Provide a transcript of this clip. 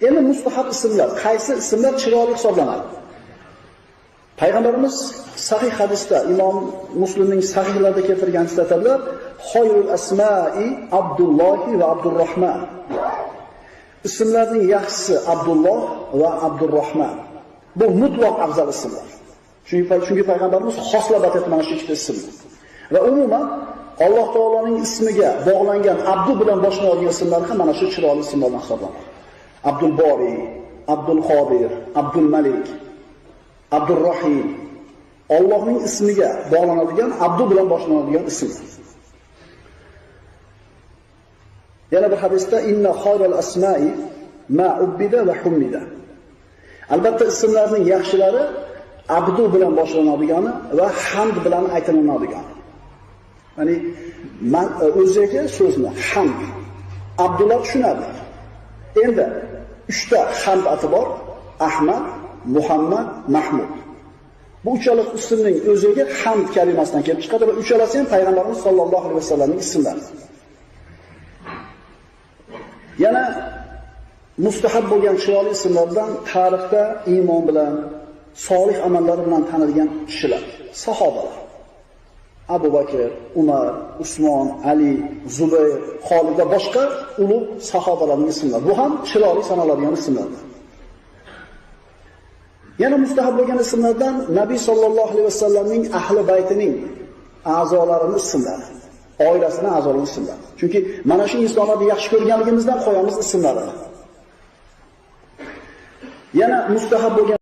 Endi mustahab ismlar, qaysi ismlar chiroyli hisoblanadi? Payg'ambarimiz sahih hadisda, Imom Muslimning sahihlarida keltirgan aytadilar, "Xoyrul asma'i Abdulloh va Abdurrahman." Ismlarning yaxshisi Abdulloh va Abdurrahman. Bu mutlaq afzal ismlar. Chunki payg'ambarimiz xoslab aytadi mana shu ikkita ismni. Va umuman Alloh taoloning ismiga bog'langan Abdu bilan boshlanadigan ismlar ham mana shu chiroyli ismlardan hisoblanadi. Abdul Bori, Abdul Qodir, Abdul Malik, Abdul Rahim. Allohning ismiga bog'lanadigan Abdu bilan boshlanadigan ismlar. Yana bir hadisda inna khayral asma'i ma ubbida va hummida. Albatta ismlarning yaxshilari Abdu bilan boshlanadigani va hamd bilan aytiladigani. Ya'ni o'ziga so'zni hamd Abdullah tushunadi. Endi 3 ta hamd ati bor: Ahmad, Muhammad, Mahmud. Bu uchala ismning o'ziga hamd kalimasidan kelib chiqadi va uchalasi ham payg'ambarimiz sollallohu alayhi vasallamning ismlari. Yana mustahab bo'lgan chiroyli ismlardan tarixda iymon bilan, solih amallari bilan tanilgan kishilar, sahobalar. Abu Bakr, Umar, Usmon, Ali, Zubayr, Xolid va boshqa ulug' sahobalarning ismlari. Bu ham chiroyli sanaladigan ismlardir. Yana mustahab bo'lgan ismlardan Nabiy sollallohu alayhi vasallamning ahli baytining a'zolarining ismlari, oilasining a'zolarining ismlari. Chunki mana shu insonlarni yaxshi ko'rganligimizdan qo'yamiz ismlarini. Yana mustahab bo'lgan